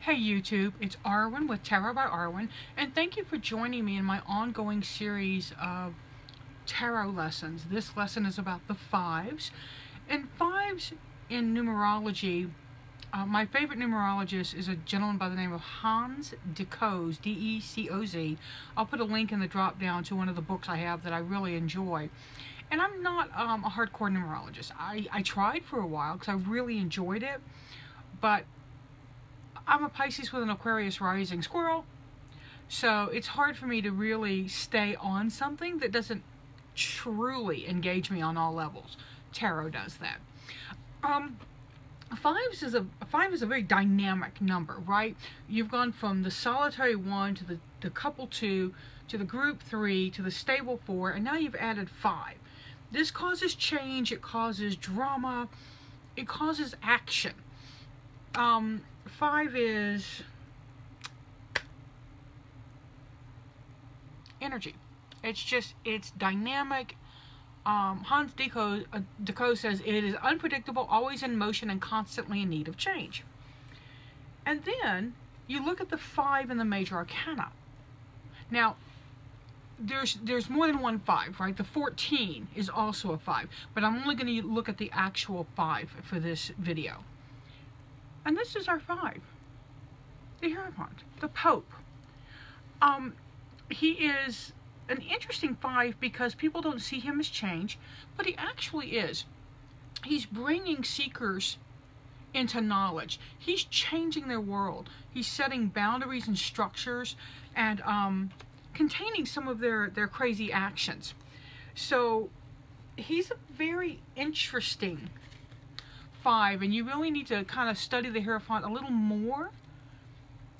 Hey YouTube, it's Arwen with Tarot by Arwen, and thank you for joining me in my ongoing series of tarot lessons. This lesson is about the fives, and fives in numerology. My favorite numerologist is a gentleman by the name of Hans Decoz, D-E-C-O-Z. I'll put a link in the drop down to one of the books I have that I really enjoy. And I'm not a hardcore numerologist. I tried for a while because I really enjoyed it, but I'm a Pisces with an Aquarius rising squirrel, so it's hard for me to really stay on something that doesn't truly engage me on all levels. Tarot does that. Five is a very dynamic number, right? You've gone from the solitary one to the couple two to the group three to the stable four, and now you've added five. This causes change, it causes drama, it causes action. Five is energy. It's dynamic. Hans Decoz says it is unpredictable, always in motion, and constantly in need of change. And then you look at the five in the major arcana. Now, there's more than one five, right? The 14 is also a five, but I'm only going to look at the actual five for this video. And this is our five, the Hierophant, the Pope. He is an interesting five because people don't see him as change, but he actually is. He's bringing seekers into knowledge. He's changing their world. He's setting boundaries and structures and containing some of their crazy actions. So he's a very interesting five, and you really need to kind of study the Hierophant a little more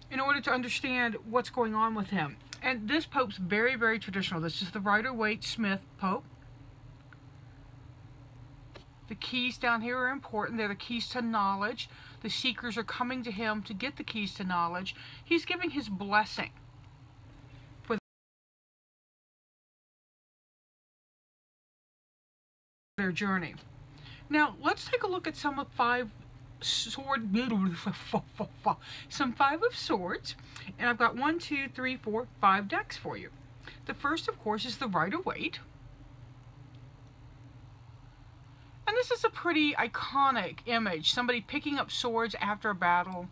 in order to understand what's going on with him. And this Pope's very, very traditional. This is the Rider-Waite-Smith Pope. The keys down here are important. They're the keys to knowledge. The seekers are coming to him to get the keys to knowledge. He's giving his blessing for their journey. Now, let's take a look at some of five of swords, and I've got 1, 2, 3, 4, 5 decks for you. The first, of course, is the Rider-Waite, and this is a pretty iconic image. Somebody picking up swords after a battle.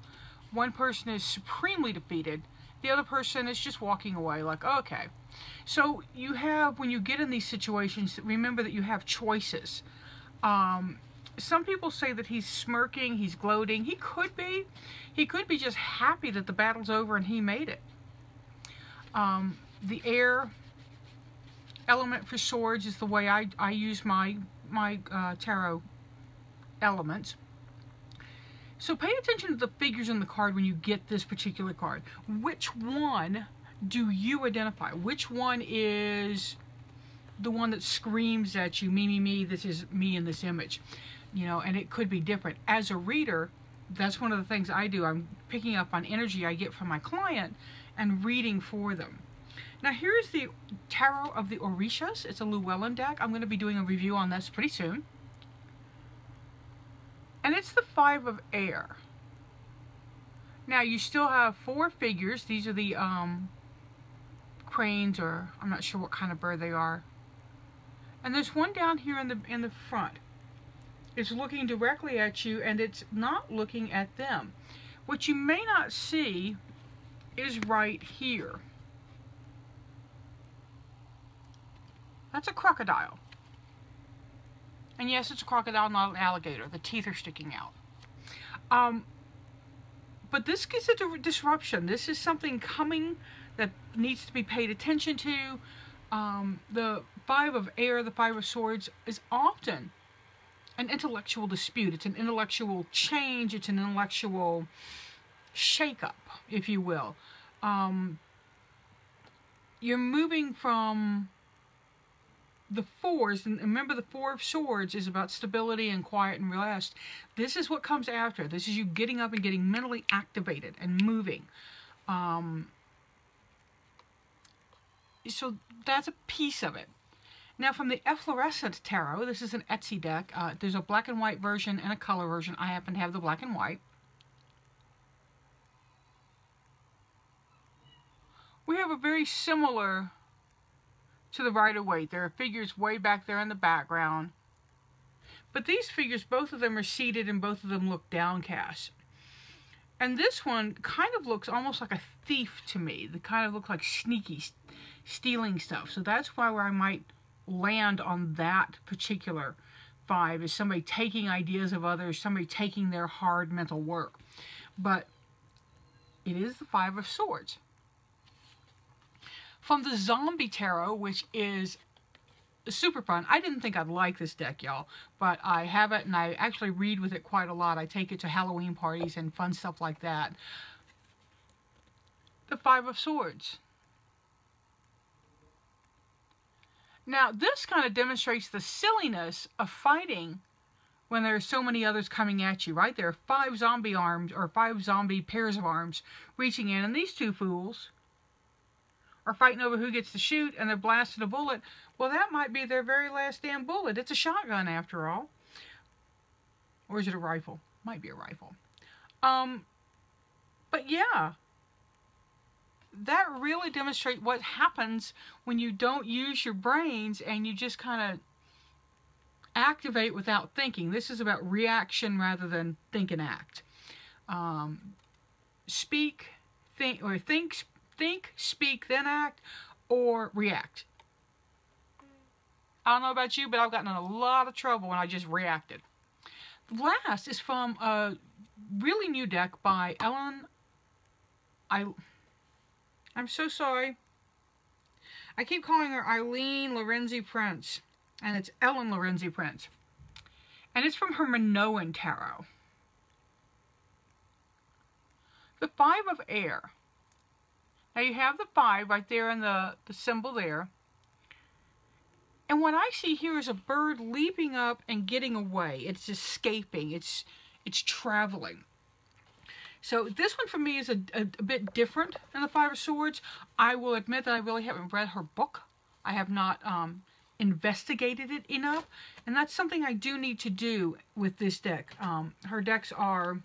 One person is supremely defeated. The other person is just walking away like, okay. So you have, when you get in these situations, remember that you have choices. Some people say that he's smirking, he's gloating. He could be. He could be just happy that the battle's over and he made it. The air element for swords is the way I use my tarot elements. So pay attention to the figures in the card when you get this particular card. Which one do you identify? Which one is the one that screams at you, me, me, me, this is me in this image? You know, and it could be different. As a reader, that's one of the things I do. I'm picking up on energy I get from my client and reading for them. Now here's the Tarot of the Orishas. It's a Llewellyn deck. I'm going to be doing a review on this pretty soon. And it's the Five of Air. Now you still have four figures. These are the cranes, or I'm not sure what kind of bird they are. And there's one down here in the front. It's looking directly at you, and it's not looking at them. What you may not see is right here. That's a crocodile. And yes, it's a crocodile, not an alligator. The teeth are sticking out. But this is a disruption. This is something coming that needs to be paid attention to. The Five of Air, the Five of Swords, is often an intellectual dispute. It's an intellectual change. It's an intellectual shake-up, if you will. You're moving from the fours, and remember the Four of Swords is about stability and quiet and rest. This is what comes after. This is you getting up and getting mentally activated and moving. So that's a piece of it. Now from the Efflorescent Tarot, this is an Etsy deck. There's a black and white version and a color version. I happen to have the black and white. of are very similar to the Rider-Waite. There are figures way back there in the background. But these figures, both of them are seated and both of them look downcast. And this one kind of looks almost like a thief to me. They kind of look like sneaky, stealing stuff. So that's why where I might land on that particular 5 is somebody taking ideas of others, somebody taking their hard mental work. But it is the 5 of Swords. From the Zombie Tarot, which is super fun. I didn't think I'd like this deck, y'all, but I have it and I actually read with it quite a lot. I take it to Halloween parties and fun stuff like that. The 5 of Swords. Now, this kind of demonstrates the silliness of fighting when there are so many others coming at you, right? There are 5 zombie arms, or 5 zombie pairs of arms reaching in, and these 2 fools are fighting over who gets to shoot, and they're blasting a bullet. Well, that might be their very last damn bullet. It's a shotgun, after all. Or is it a rifle? Might be a rifle. But yeah, that really demonstrates what happens when you don't use your brains and you just kind of activate without thinking. This is about reaction rather than think and act. Speak, think, or think, speak, then act, or react. I don't know about you, but I've gotten in a lot of trouble when I just reacted. The last is from a really new deck by Ellen. I'm so sorry. I keep calling her Eileen Lorenzi Prince, and it's Ellen Lorenzi Prince. And it's from her Minoan Tarot. The 5 of Air. Now you have the 5 right there in the symbol there. And what I see here is a bird leaping up and getting away. It's escaping. It's traveling. So this one for me is a bit different than the 5 of Swords. I will admit that I really haven't read her book. I have not investigated it enough. And that's something I do need to do with this deck. Her decks are...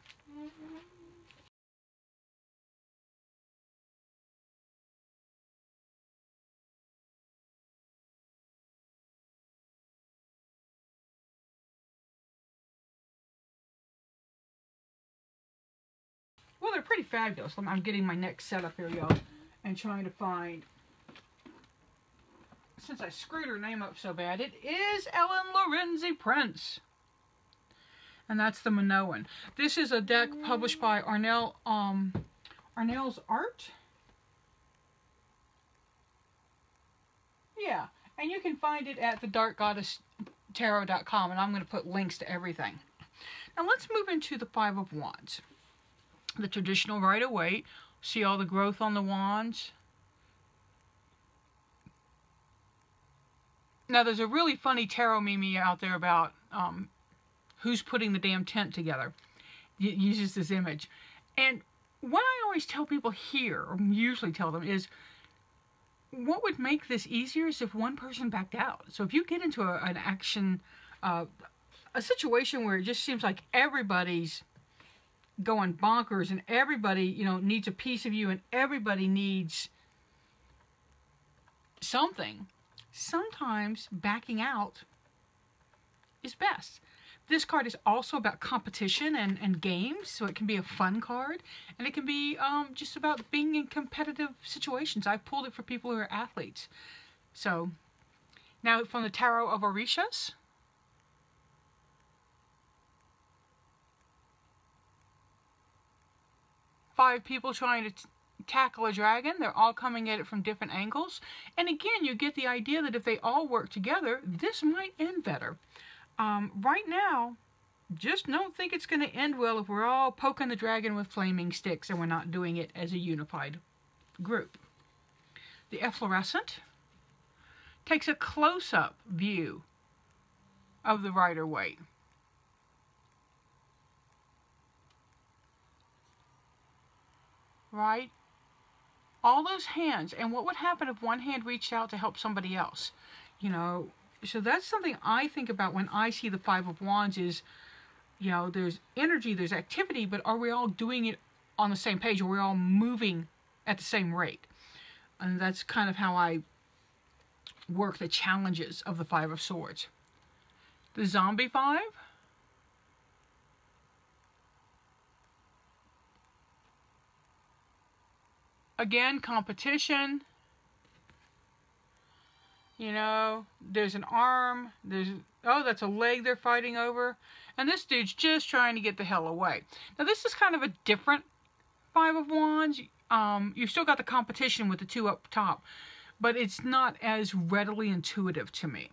well, they're pretty fabulous. I'm getting my next setup here, y'all, and trying to find... since I screwed her name up so bad, it is Ellen Lorenzi Prince. And that's the Minoan. This is a deck published by Arnell's Art. Yeah, and you can find it at thedarkgoddesstarot.com, and I'm going to put links to everything. Now let's move into the 5 of Wands. The traditional Rider-Waite. See all the growth on the wands? Now there's a really funny tarot meme out there about who's putting the damn tent together. It uses this image. And what I always tell people here, or usually tell them, is what would make this easier is if one person backed out. So if you get into an action, a situation where it just seems like everybody's going bonkers and everybody, you know, needs a piece of you and everybody needs something, sometimes backing out is best. This card is also about competition and games, so it can be a fun card, and it can be just about being in competitive situations. I've pulled it for people who are athletes. So, now from the Tarot of Orishas. Five people trying to tackle a dragon. They're all coming at it from different angles. And again, you get the idea that if they all work together, this might end better. Right now, just don't think it's going to end well if we're all poking the dragon with flaming sticks and we're not doing it as a unified group. The Efflorescent takes a close-up view of the Rider-Waite. Right? All those hands, and what would happen if one hand reached out to help somebody else? You know, so that's something I think about when I see the Five of Wands is, you know, there's energy, there's activity, but are we all doing it on the same page? Are we all moving at the same rate? And that's kind of how I work the challenges of the Five of Swords. The Zombie Five. Again, competition. You know, there's an arm, oh, that's a leg they're fighting over. And this dude's just trying to get the hell away. Now, this is kind of a different Five of Wands. You've still got the competition with the two up top, but it's not as readily intuitive to me.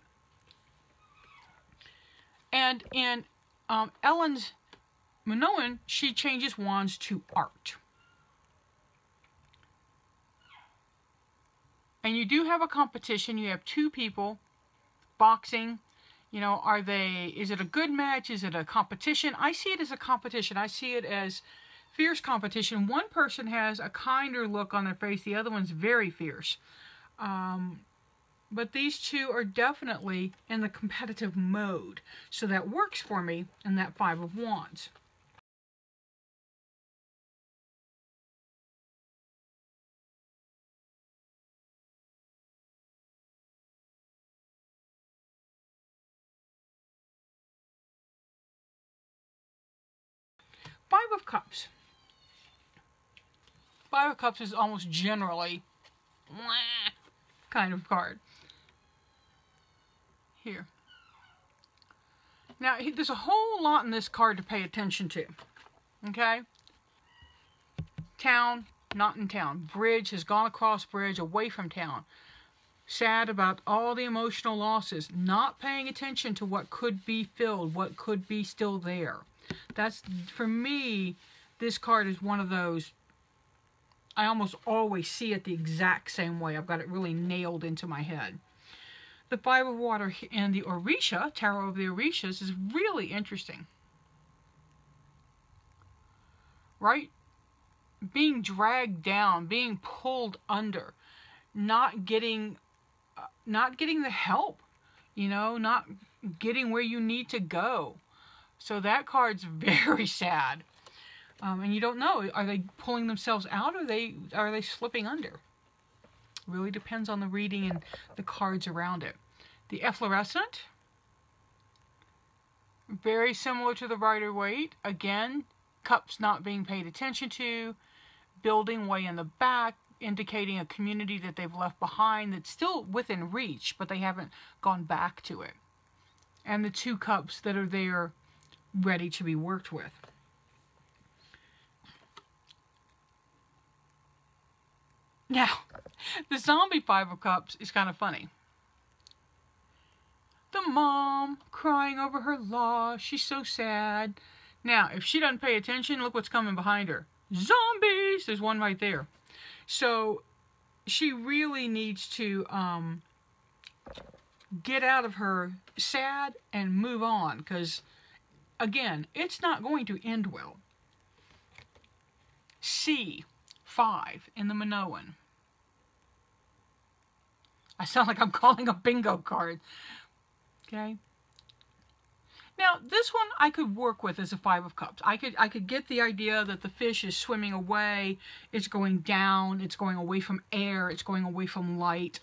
And in Ellen's Minoan, she changes wands to art. And you do have a competition. You have two people boxing. You know, is it a good match? Is it a competition? I see it as a competition. I see it as fierce competition. One person has a kinder look on their face. The other one's very fierce. But these two are definitely in the competitive mode. So that works for me in that Five of Wands. Five of Cups. Five of Cups is almost generally kind of card. Here. Now, there's a whole lot in this card to pay attention to. Okay? Town, not in town. Bridge, has gone across bridge, away from town. Sad about all the emotional losses. Not paying attention to what could be filled, what could be still there. That's, for me, this card is one of those, I almost always see it the exact same way. I've got it really nailed into my head. The Five of Water and the Orisha, Tarot of the Orishas, is really interesting. Right? Being dragged down, being pulled under, not getting the help, you know, not getting where you need to go. So that card's very sad. And you don't know, are they pulling themselves out, or are they slipping under? Really depends on the reading and the cards around it. The Efflorescent, very similar to the Rider-Waite. Again, cups not being paid attention to, building way in the back, indicating a community that they've left behind that's still within reach, but they haven't gone back to it. And the two cups that are there ready to be worked with. Now, the Zombie Five of Cups is kind of funny. The mom crying over her loss. She's so sad. Now, if she doesn't pay attention, look what's coming behind her. Zombies! There's one right there. So, she really needs to get out of her sad and move on, because again, it's not going to end well. C5 in the Minoan. I sound like I'm calling a bingo card. Okay. Now, this one I could work with as a Five of Cups. I could get the idea that the fish is swimming away, it's going down, it's going away from air, it's going away from light.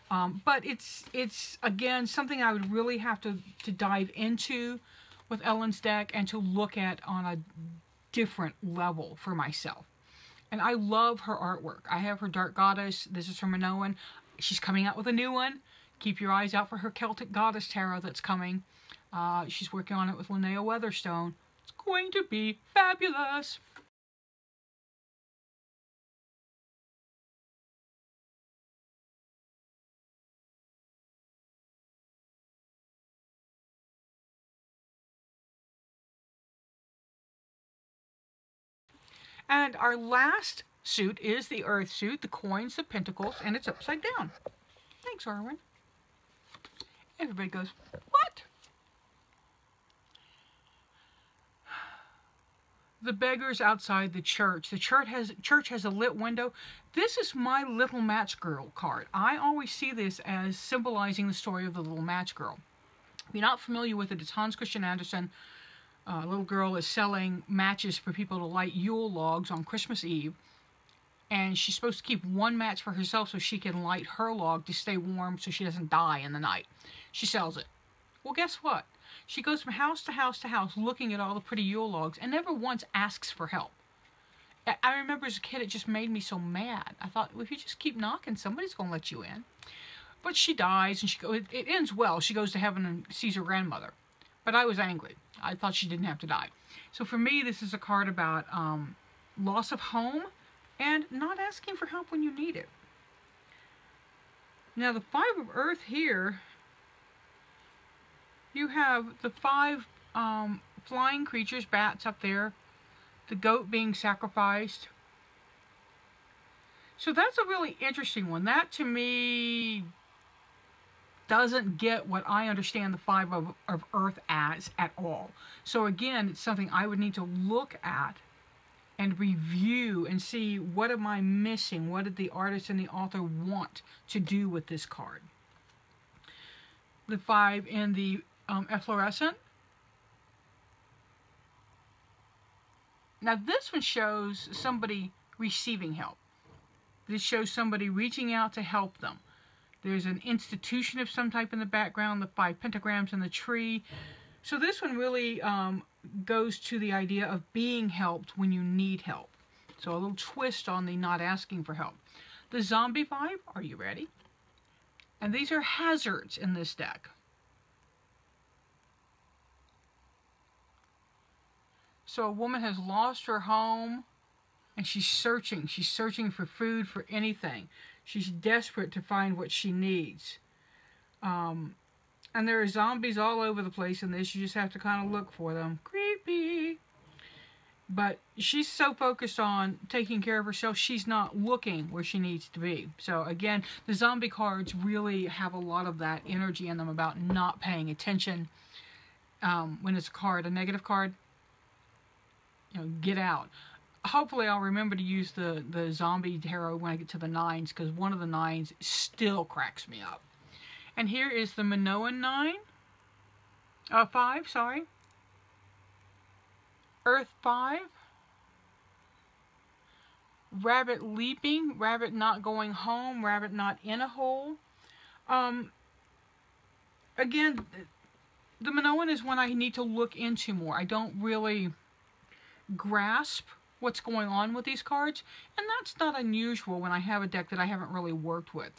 But it's again something I would really have to dive into with Ellen's deck and to look at on a different level for myself. And I love her artwork. I have her Dark Goddess. This is her Minoan. She's coming out with a new one. Keep your eyes out for her Celtic Goddess Tarot that's coming. She's working on it with Linnea Weatherstone. It's going to be fabulous. And our last suit is the Earth suit, the Coins of Pentacles, and it's upside down. Thanks, Arwen. Everybody goes, what? The beggars outside the church. The church has a lit window. This is my Little Match Girl card. I always see this as symbolizing the story of the Little Match Girl. If you're not familiar with it, it's Hans Christian Andersen. A little girl is selling matches for people to light Yule logs on Christmas Eve. and she's supposed to keep one match for herself so she can light her log to stay warm so she doesn't die in the night. She sells it. Well, guess what? She goes from house to house to house looking at all the pretty Yule logs and never once asks for help. I remember as a kid, it just made me so mad. I thought, well, if you just keep knocking, somebody's going to let you in. But she dies, and it ends well. She goes to heaven and sees her grandmother. But I was angry. I thought she didn't have to die. So for me, this is a card about loss of home and not asking for help when you need it. Now, the Five of Earth here, you have the 5 flying creatures, bats up there, the goat being sacrificed. So that's a really interesting one. That, to me, doesn't get what I understand the Five of Earth as at all. So again, it's something I would need to look at and review and see, what am I missing? What did the artist and the author want to do with this card? The 5 in the efflorescent. Now this one shows somebody receiving help. This shows somebody reaching out to help them. There's an institution of some type in the background, the 5 pentagrams in the tree. So this one really goes to the idea of being helped when you need help. So a little twist on the not asking for help. The zombie 5, are you ready? And these are hazards in this deck. So a woman has lost her home and she's searching. She's searching for food, for anything. She's desperate to find what she needs. And there are zombies all over the place in this. You just have to kind of look for them. Creepy. But she's so focused on taking care of herself, she's not looking where she needs to be. So again, the zombie cards really have a lot of that energy in them about not paying attention. When it's a negative card, you know, get out. Hopefully I'll remember to use the zombie tarot when I get to the 9s, because one of the 9s still cracks me up. And here is the Minoan 5, sorry. Earth 5. Rabbit leaping, rabbit not going home, rabbit not in a hole. Again, the Minoan is one I need to look into more. I don't really grasp what's going on with these cards, and that's not unusual when I have a deck that I haven't really worked with.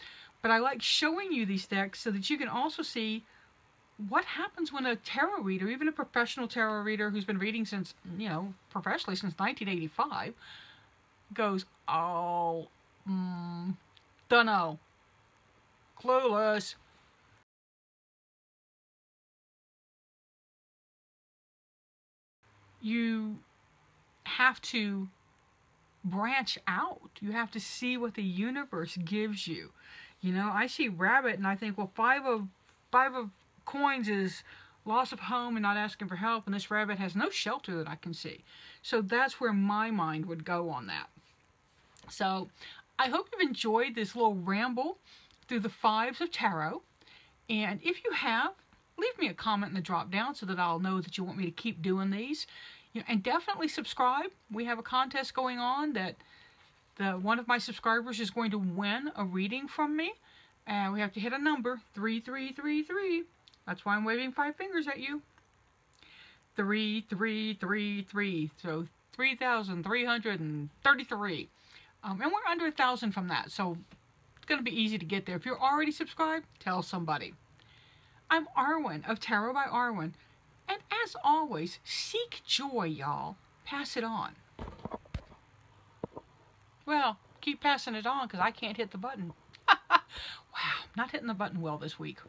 But I like showing you these decks so that you can also see what happens when a tarot reader, even a professional tarot reader who's been reading since, you know, professionally since 1985, goes, oh, dunno, clueless. You have to branch out. You have to see what the universe gives you. You know, I see rabbit and I think, well, 5 of coins is loss of home and not asking for help, and this rabbit has no shelter that I can see. So that's where my mind would go on that. So I hope you've enjoyed this little ramble through the 5s of tarot. And if you have, leave me a comment in the drop down so that I'll know that you want me to keep doing these. You know, and definitely subscribe. We have a contest going on that one of my subscribers is going to win a reading from me. And we have to hit a number, 3333. That's why I'm waving 5 fingers at you. 3333. So 3,333. And we're under 1,000 from that. So it's going to be easy to get there. If you're already subscribed, tell somebody. I'm Arwen of Tarot by Arwen. And as always, seek joy, y'all. Pass it on. Well, keep passing it on because I can't hit the button. Wow, not hitting the button well this week.